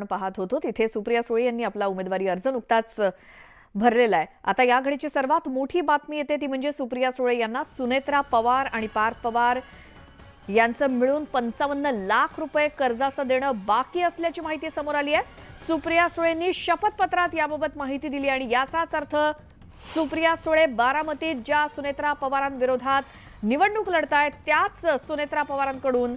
पाहत होतो तिथे सुप्रिया सुळे यांनी आपला उमेदवारी अर्ज नुकताच भरलेला आहे। आता या घडीची सर्वात मोठी बातमी येते ती म्हणजे सुप्रिया सुळे यांना सुनेत्रा पवार आणि पार्थ पवार यांचं मिळून 55 लाख रुपये कर्जाचं देणं बाकी असल्याची माहिती समोर आली आहे। सुप्रिया सुळेंनी शपथपत्रात याबाबत माहिती दिली आणि याचाच अर्थ सुप्रिया सुळे बारामतीत ज्या सुनेत्रा पवारांविरोधात निवडणूक लढतायत त्याच सुनेत्रा पवारांकडून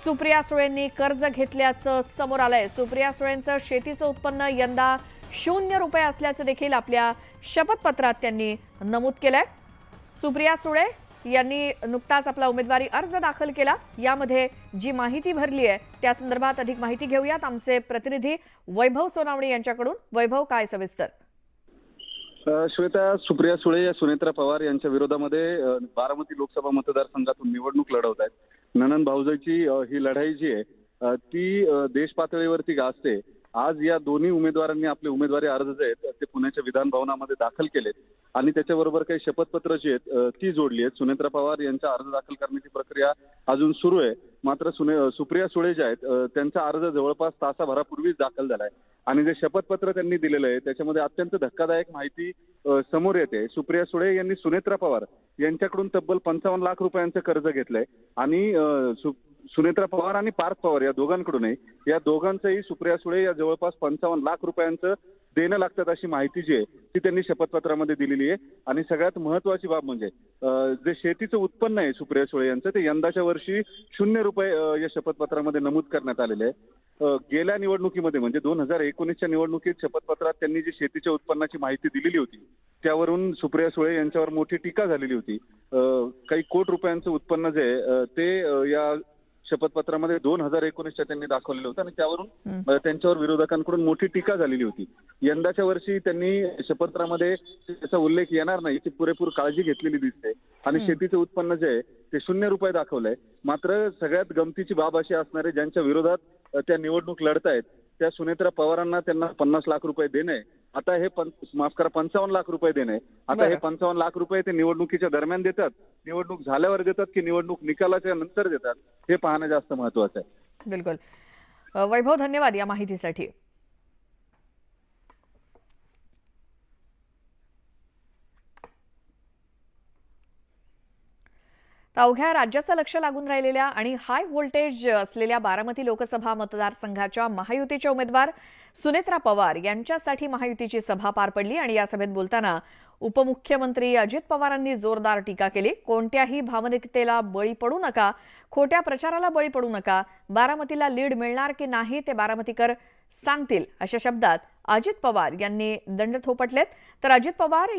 सुप्रिया सुळेंनी कर्ज घेतल्याचं समोर आलंय। सुप्रिया सुळेंचं शेतीचं उत्पन्न यंदा 0 रुपये असल्याचं देखील आपल्या शपथपत्रात त्यांनी नमूद केलंय। सुप्रिया सुळे यांनी नुकताच आपला उमेदवारी अर्ज दाखल केला। यामध्ये जी माहिती भरली आहे त्या संदर्भात अधिक माहिती घेऊयात आमचे प्रतिनिधी वैभव सोनावणे यांच्याकडून। वैभव, काय सविस्तर? श्वेता, सुप्रिया सुळे या सुनेत्रा पवार यांच्या विरोधामध्ये बारामती लोकसभा मतदारसंघातून निवडणूक लढवत आहेत। ननंद भाऊजाईची ही लढाई जी आहे ती देश पातळीवरती गाजते। आज या दोन्ही उमेदवारांनी आपले उमेदवारी अर्ज जे आहेत ते पुण्याच्या विधान भवनामध्ये दाखल केलेत आणि त्याच्याबरोबर काही शपथपत्र जी आहेत ती जोडली आहेत। सुनेत्रा पवार यांचा अर्ज दाखल करण्याची प्रक्रिया अजून सुरू आहे, मात्र सुप्रिया सुळे जे आहेत त्यांचा अर्ज जवळपास तासाभरापूर्वीच दाखल झाला आहे आणि जे शपथपत्र त्यांनी दिलेलं आहे त्याच्यामध्ये अत्यंत धक्कादायक माहिती समोर येते। सुप्रिया सुळे यांनी सुनेत्रा पवार यांच्याकडून तब्बल 55 लाख रुपयांचं कर्ज घेतलंय आणि सुनेत्रा पवार आणि पार्थ पवार या दोघांकडूनही या दोघांचंही सुप्रिया सुळे या जवळपास 55 लाख रुपयांचं देणं लागतात अशी माहिती जी आहे ती त्यांनी शपथपत्रामध्ये दिलेली आहे। आणि सगळ्यात महत्वाची बाब म्हणजे जे शेतीचं उत्पन्न आहे सुप्रिया सुळे यांचं ते यंदाच्या वर्षी 0 रुपये या शपथपत्रामध्ये नमूद करण्यात आलेले आहे। गेल्या निवडणुकीमध्ये म्हणजे 2019च्या निवडणुकीत शपथपत्रात त्यांनी जी शेतीच्या उत्पन्नाची माहिती दिलेली होती त्यावरून सुप्रिया सुळे यांच्यावर मोठी टीका झालेली होती। काही कोटी रुपयांचं उत्पन्न जे आहे ते या शपथपत्रामध्ये 2019च्या त्यांनी दाखवलेलं होतं आणि त्यावरून त्यांच्यावर विरोधकांकडून मोठी टीका झालेली होती। यंदाच्या वर्षी त्यांनी शपथपत्रामध्ये त्याचा उल्लेख येणार नाही याची पुरेपूर काळजी घेतलेली दिसते आणि शेतीचं उत्पन्न जे आहे ते 0 रुपये दाखवलंय। मात्र सगळ्यात गमतीची बाब अशी असणार आहे ज्यांच्या विरोधात त्या निवडणूक लढतायत त्या सुनेत्रा पवारांना त्यांना 50 लाख रुपये देणे, आता हे 55 लाख रुपये देणे, आता हे 55 लाख रुपये ते निवडणुकीच्या दरम्यान देतात, निवडणूक झाल्यावर देतात की निवडणूक निकालाच्या नंतर देतात हे पाहणं जास्त महत्वाचं आहे। बिलकुल वैभव, धन्यवाद या माहितीसाठी। अवघ्या राज्याचं लक्ष लागून राहिलेल्या आणि हाय व्होल्टेज असलेल्या बारामती लोकसभा मतदारसंघाच्या महायुतीचे उमेदवार सुनेत्रा पवार यांच्यासाठी महायुतीची सभा पार पडली आणि या सभेत बोलताना उपमुख्यमंत्री अजित पवारांनी जोरदार टीका केली। कोणत्याही भावनिकतेला बळी पडू नका, खोट्या प्रचाराला बळी पडू नका, बारामतीला लीड मिळणार की नाही ते बारामतीकर सांगतील अशा शब्दात अजित पवार यांनी दंड थोपटलेत। तर अजित पवार